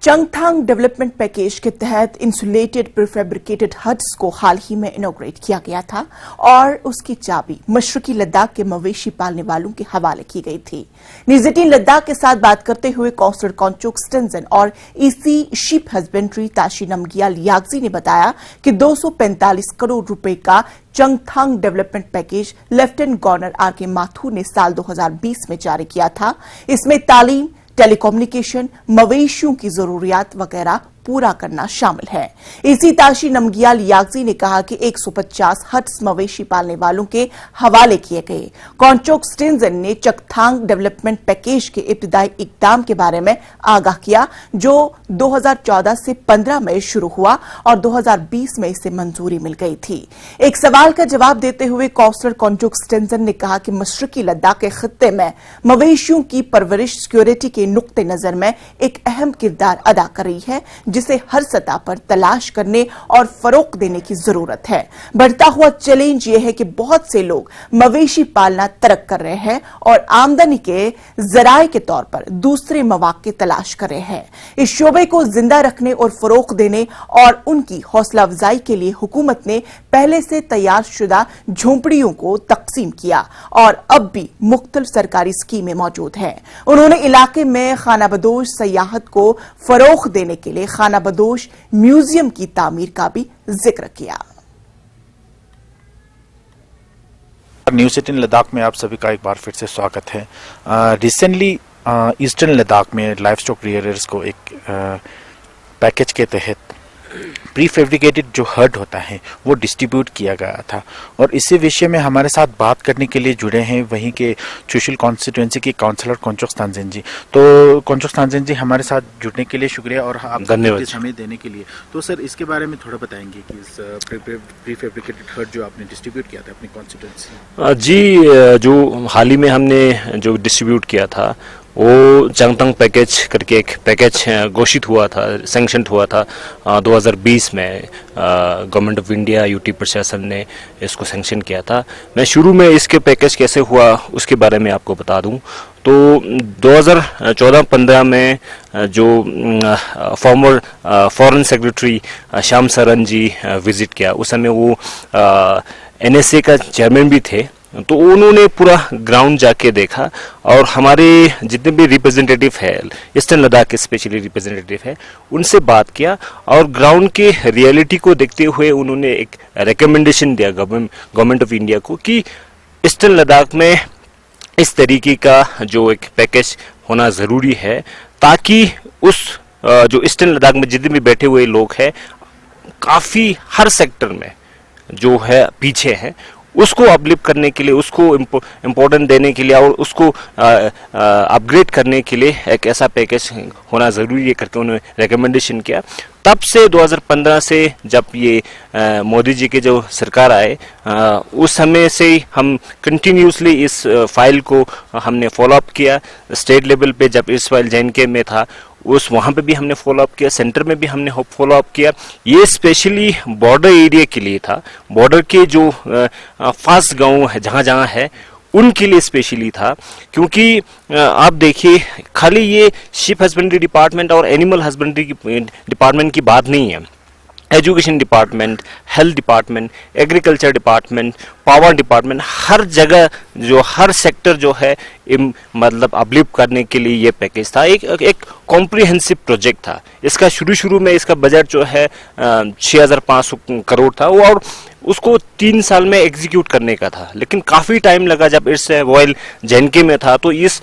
चंगथांग development package के तहत insulated prefabricated huts को हाल ही में इनॉग्रेट किया गया था और उसकी चाबी मशरकी लद्दाख के मवेशी पालने वालों के हवाले की गई थी। न्यूज 18 लद्दाख के साथ बात करते हुए काउंसलर कॉन्चोक स्टेंजन और EC sheep husbandry Tashi Namgyal यागजी ने बताया कि 245 करोड़ रुपए का Changthang development package lieutenant governor R K. Mathur ने साल 2020 में जारी किया था। इसमें तालीम, टेलीकम्युनिकेशन, मवेशियों की जरूरियात वगैरह पूरा करना शामिल है। इसी ताशी नमगियाल यागजी ने कहा कि 150 हट्स मवेशी पालने वालों के हवाले किए गए। कॉन्चोक स्टेंजन ने चंगथांग डेवलपमेंट पैकेज के इब्तिदाई इकदाम के बारे में आगाह किया, जो 2014 से 15 में शुरू हुआ और 2020 में इसे मंजूरी मिल गई थी। एक सवाल का जवाब देते हुए काउंसलर कॉन्चोक स्टेंजन ने कहा कि मशरकी लद्दाख के खित्ते में मवेशियों की परवरिश सिक्योरिटी के नुक्ते नजर में एक अहम किरदार अदा कर रही है, जिसे हर सतह पर तलाश करने और फरोग देने की जरूरत है। बढ़ता हुआ चैलेंज यह है कि बहुत से लोग मवेशी पालना तर्क कर रहे हैं और आमदनी के जराये के तौर पर दूसरे मौके तलाश कर रहे हैं। इस शोबे को जिंदा रखने और फरोग देने और उनकी हौसला अफजाई के लिए हुकूमत ने पहले से तैयार शुदा झोंपड़ियों को तकसीम किया और अब भी मुख्तलिफ सरकारी स्कीमें मौजूद हैं। उन्होंने इलाके में खानाबदोश सयाहत को फरोग देने के लिए खानाबदोश म्यूजियम की तामीर का भी जिक्र किया। न्यूज 18 लद्दाख में आप सभी का एक बार फिर से स्वागत है। रिसेंटली ईस्टर्न लद्दाख में लाइफ स्टॉक रियरर्स को एक पैकेज के तहत प्री फैब्रिकेटेड जो हर्ड होता है वो डिस्ट्रीब्यूट किया गया था और इसी विषय में हमारे साथ बात करने के लिए जुड़े हैं वहीं के चुशल कॉन्स्टिट्यूएंसी के काउंसलर कॉन्चोक स्टेंजन जी। तो कॉन्चोक स्टेंजन जी, हमारे साथ जुड़ने के लिए शुक्रिया और आप धन्यवाद समय देने के लिए। तो सर, इसके बारे में थोड़ा बताएंगे कि इस प्री फैब्रिकेटेड हर्ड जो आपने डिस्ट्रीब्यूट किया था अपनी कॉन्स्टिट्यूएंसी जी, जो हाल ही में हमने जो डिस्ट्रीब्यूट किया था वो चंगथांग पैकेज करके एक पैकेज घोषित हुआ था, सैंक्शन हुआ था 2020 में। गवर्नमेंट ऑफ इंडिया, यूटी प्रशासन ने इसको सैंक्शन किया था। मैं शुरू में इसके पैकेज कैसे हुआ उसके बारे में आपको बता दूं तो 2014-15 में जो former foreign secretary Shyam Saran ji visit किया, उस समय वो NSA का चेयरमैन भी थे। तो उन्होंने पूरा ग्राउंड जाके देखा और हमारे जितने भी रिप्रेजेंटेटिव है, ईस्टर्न लद्दाख के स्पेशली रिप्रेजेंटेटिव है, उनसे बात किया और ग्राउंड के रियलिटी को देखते हुए उन्होंने एक रिकमेंडेशन दिया गवर्नमेंट ऑफ इंडिया को कि ईस्टर्न लद्दाख में इस तरीके का जो एक पैकेज होना ज़रूरी है, ताकि उस जो ईस्टर्न लद्दाख में जितने भी बैठे हुए लोग हैं, काफ़ी हर सेक्टर में जो है पीछे हैं, उसको अपलिफ्ट करने के लिए, उसको इम्पोर्टेंट देने के लिए और उसको अपग्रेड करने के लिए एक ऐसा पैकेज होना ज़रूरी है करके उन्होंने रिकमेंडेशन किया। तब से 2015 से जब ये मोदी जी के जो सरकार आए, उस समय से ही हम कंटिन्यूसली इस फाइल को हमने फॉलोअप किया। स्टेट लेवल पे जब इस फाइल JNK में था, वहाँ पे भी हमने फॉलोअप किया, सेंटर में भी हमने फॉलोअप किया। ये स्पेशली बॉर्डर एरिया के लिए था, बॉर्डर के जो फास्ट गांव है जहाँ है उनके लिए स्पेशली था, क्योंकि आप देखिए खाली ये शिप हस्बेंड्री डिपार्टमेंट और एनिमल हस्बेंड्री डिपार्टमेंट की बात नहीं है। Education department, health department, agriculture department, power department, हर जगह जो हर सेक्टर जो है मतलब अपलिफ्ट करने के लिए ये पैकेज था। एक कॉम्प्रिहेंसिव प्रोजेक्ट था। इसका शुरू में इसका बजट जो है 6500 करोड़ था और उसको 3 साल में एग्जीक्यूट करने का था, लेकिन काफ़ी टाइम लगा। जब इस वॉयल JNK में था तो इस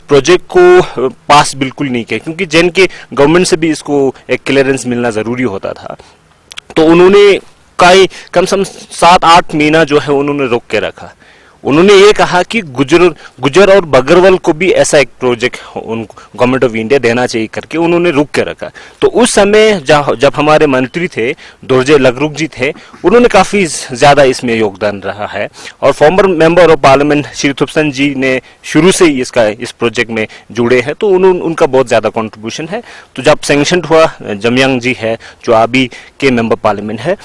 प्रोजेक्ट को पास बिल्कुल नहीं किया, क्योंकि JNK गवर्नमेंट से भी इसको एक क्लियरेंस मिलना ज़रूरी होता था। तो उन्होंने कम से कम 7-8 महीना जो है उन्होंने रोक के रखा। उन्होंने ये कहा कि गुजर और बगरवल को भी ऐसा एक प्रोजेक्ट गवर्नमेंट ऑफ इंडिया देना चाहिए करके उन्होंने रुक के रखा। तो उस समय जब हमारे मंत्री थे दोरजे लगरुक जी थे, उन्होंने काफ़ी ज़्यादा इसमें योगदान रहा है और former member of parliament Shri Thupstan ji ने शुरू से ही इस प्रोजेक्ट में जुड़े हैं, तो उनका बहुत ज़्यादा कॉन्ट्रीब्यूशन है। तो जब सैंक्शन हुआ, जमयांग जी है जो अभी के मेंबर पार्लियामेंट है,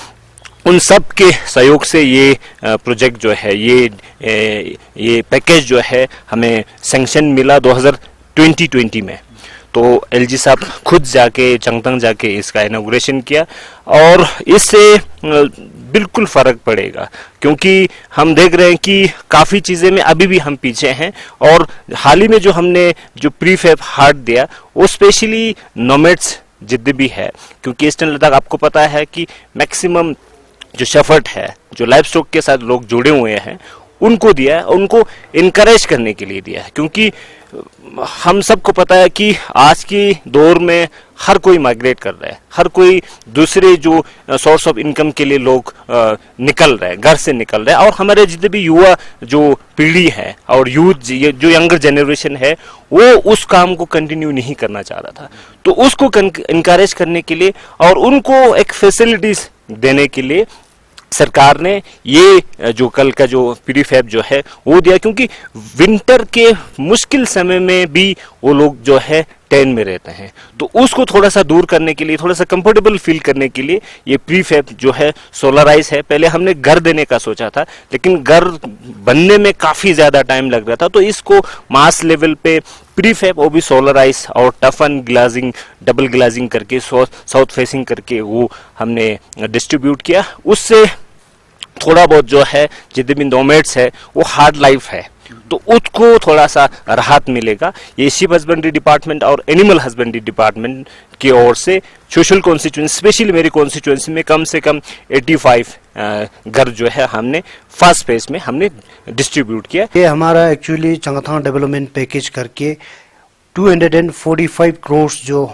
उन सब के सहयोग से ये प्रोजेक्ट जो है, ये पैकेज जो है हमें सैंक्शन मिला 2020 में। तो एलजी साहब खुद जाके चंगतंग जाके इसका इनॉग्रेशन किया और इससे बिल्कुल फर्क पड़ेगा, क्योंकि हम देख रहे हैं कि काफ़ी चीज़ें में अभी भी हम पीछे हैं। और हाल ही में जो हमने जो प्रीफैब हार्ट दिया वो स्पेशली नोमैड्स जिद्द भी है, क्योंकि ईस्टर्न लद्दाख आपको पता है कि मैक्सिमम जो शेफर्ड है, जो लाइफ स्टॉक के साथ लोग जुड़े हुए हैं, उनको दिया है, उनको इनकरेज करने के लिए दिया है। क्योंकि हम सबको पता है कि आज की दौर में हर कोई माइग्रेट कर रहा है, हर कोई दूसरे जो सोर्स ऑफ इनकम के लिए लोग निकल रहे हैं, घर से निकल रहे हैं। और हमारे जितने भी युवा जो पीढ़ी है और यूथ जो यंगर जनरेशन है, वो उस काम को कंटिन्यू नहीं करना चाह रहा था। तो उसको इनकरेज करने के लिए और उनको एक फैसिलिटीज देने के लिए सरकार ने ये जो कल का जो प्रीफैब जो है वो दिया, क्योंकि विंटर के मुश्किल समय में भी वो लोग जो है टेंट में रहते हैं। तो उसको थोड़ा सा दूर करने के लिए, थोड़ा सा कंफर्टेबल फील करने के लिए ये प्रीफैब जो है सोलराइज है। पहले हमने घर देने का सोचा था, लेकिन घर बनने में काफ़ी ज़्यादा टाइम लग रहा था, तो इसको मास लेवल पे प्रीफैब वो भी सोलराइज और टफन ग्लाजिंग, डबल ग्लाजिंग करके साउथ फेसिंग करके वो हमने डिस्ट्रीब्यूट किया। उससे थोड़ा बहुत जो है जितने भी नोमैड्स है वो हार्ड लाइफ है, तो उसको थोड़ा सा राहत मिलेगा। ये शिप हस्बेंड्री डिपार्टमेंट और एनिमल हस्बेंड्री डिपार्टमेंट की ओर से सोशल कॉन्स्टिट्यूंसी, स्पेशली मेरी कॉन्स्टिट्यूंसी में कम से कम 85 घर जो है हमने फर्स्ट फेज में हमने डिस्ट्रीब्यूट किया। ये हमारा एक्चुअली चंगथांग डेवलपमेंट पैकेज करके 245 करोड़ जो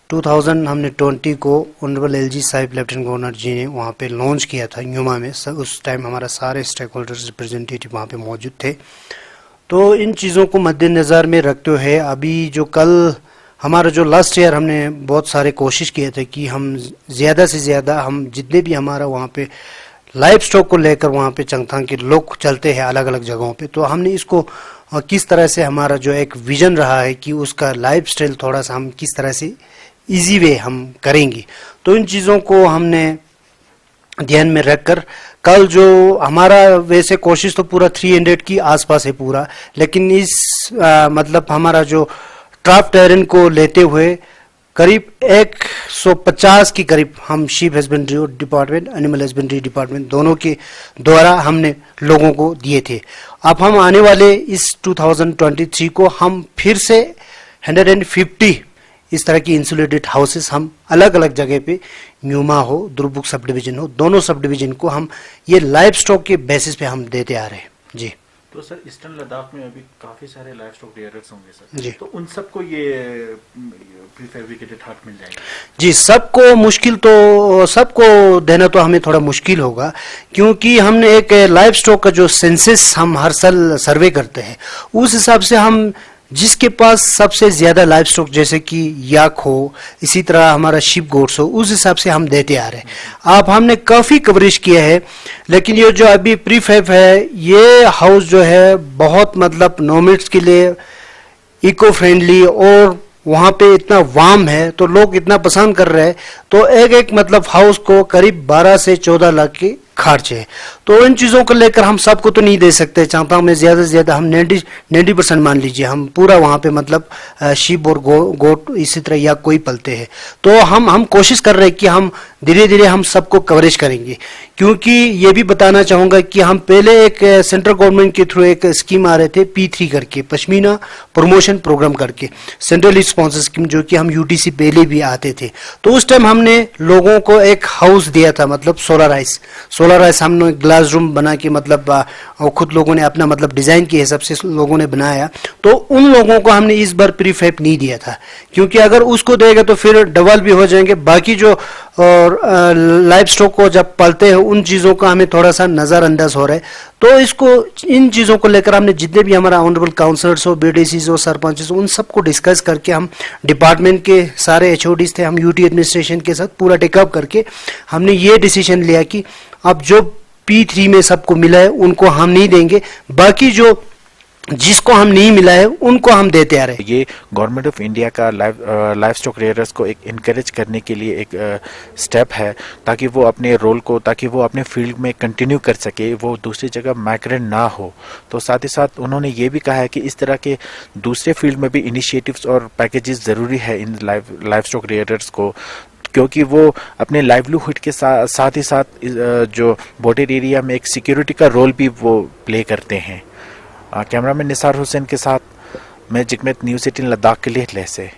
2020 को ऑनरेबल एलजी साहिब लेफ्टिनेंट गवर्नर जी ने वहाँ पे लॉन्च किया था न्यूमा में। उस टाइम हमारा सारे स्टेक होल्डर्स रिप्रेजेंटेटिव वहाँ पे मौजूद थे। तो इन चीज़ों को मद्देनज़र में रखते हुए अभी जो कल हमारा जो लास्ट ईयर हमने बहुत सारे कोशिश किए थे कि हम ज़्यादा से ज़्यादा हम जितने भी हमारा वहाँ पे लाइफ स्टॉक को लेकर वहाँ पे चंगथांग के लोग चलते हैं अलग अलग जगहों पे, तो हमने इसको किस तरह से हमारा जो एक विजन रहा है कि उसका लाइफ स्टाइल थोड़ा सा हम किस तरह से इजी वे हम करेंगे। तो इन चीज़ों को हमने ध्यान में रखकर कल जो हमारा वैसे कोशिश तो पूरा 300 की आसपास है पूरा, लेकिन इस मतलब हमारा जो ट्राफ्ट टेरेन को लेते हुए करीब 150 की करीब हम sheep husbandry department, animal husbandry department दोनों के द्वारा हमने लोगों को दिए थे। अब हम आने वाले इस 2023 को हम फिर से 150 इस तरह की इंसुलेटेड हाउसेस हम अलग अलग जगह पे न्यूमा हो, दुर्बुक सब डिवीजन हो, दोनों सब डिवीजन को हम ये लाइफ स्टॉक के बेसिस पे हम देते आ रहे हैं जी। तो सर ईस्टर्न लद्दाख में अभी काफी सारे लाइफ स्टॉक रियरर्स होंगे सर जी, तो उन सबको ये प्रीफैब्रिकेटेड हट मिल जाएंगे जी। सबको मुश्किल तो सबको देना तो हमें थोड़ा मुश्किल होगा, क्योंकि हमने एक लाइफ स्टॉक का जो सेंसस हम हर साल सर्वे करते हैं उस हिसाब से हम जिसके पास सबसे ज्यादा लाइफ स्टॉक जैसे कि याक हो, इसी तरह हमारा शिप गोट्स हो, उस हिसाब से हम देते आ रहे हैं। अब हमने काफी कवरेज किया है, लेकिन ये जो अभी प्रीफैब है ये हाउस जो है बहुत मतलब नोमैड्स के लिए इको फ्रेंडली और वहाँ पे इतना वार्म है तो लोग इतना पसंद कर रहे हैं। तो एक मतलब हाउस को करीब 12 से 14 लाख के खर्च है। तो इन चीज़ों को लेकर हम सबको तो नहीं दे सकते। चंगथांग में ज़्यादा से ज़्यादा हम 90% मान लीजिए हम पूरा वहाँ पे मतलब शीप और गोट इसी तरह या कोई पलते हैं। तो हम कोशिश कर रहे हैं कि हम धीरे धीरे हम सबको कवरेज करेंगे, क्योंकि ये भी बताना चाहूँगा कि हम पहले एक सेंट्रल गवर्नमेंट के थ्रू एक स्कीम आ रहे थे P3 करके, पश्मीना प्रमोशन प्रोग्राम करके, सेंट्रल स्पॉन्सर स्कीम, जो कि हम UTC पहले भी आते थे। तो उस टाइम हमने लोगों को एक हाउस दिया था, मतलब सोलराइज हमने ग्लास रूम बना के मतलब खुद लोगों ने अपना मतलब डिजाइन के हिसाब से लोगों ने बनाया। तो उन लोगों को हमने इस बार प्रीफैब नहीं दिया था, क्योंकि अगर उसको देगा तो फिर डबल भी हो जाएंगे। बाकी जो और लाइफ स्टॉक को जब पालते हैं उन चीज़ों का हमें थोड़ा सा नज़रअंदाज हो रहा है। तो इसको इन चीज़ों को लेकर हमने जितने भी हमारा ऑनरेबल काउंसलर्स हो, BDCs हो, सरपंच हो, उन सबको डिस्कस करके हम डिपार्टमेंट के सारे HODs थे, हम UT एडमिनिस्ट्रेशन के साथ पूरा टेकअप करके हमने ये डिसीजन लिया कि अब जो P3 में सबको मिला है उनको हम नहीं देंगे। बाकी जो जिसको हम नहीं मिला है उनको हम देते आ रहे हैं। ये गवर्नमेंट ऑफ इंडिया का लाइव स्टॉक रेयरर्स को एक इनकरेज करने के लिए एक स्टेप है, ताकि वो अपने रोल को, ताकि वो अपने फील्ड में कंटिन्यू कर सके, वो दूसरी जगह माइग्रेट ना हो। तो साथ ही साथ उन्होंने ये भी कहा है कि इस तरह के दूसरे फील्ड में भी इनिशिएटिव्स और पैकेजेस ज़रूरी है इन लाइव स्टॉक रेयरर्स को, क्योंकि वो अपने लाइवलीहुड के साथ ही साथ जो बॉर्डर एरिया में एक सिक्योरिटी का रोल भी वो प्ले करते हैं। कैमरामैन निसार हुसैन के साथ मैं जिगमेत, न्यूज़ 18 लद्दाख के लिए लेह से।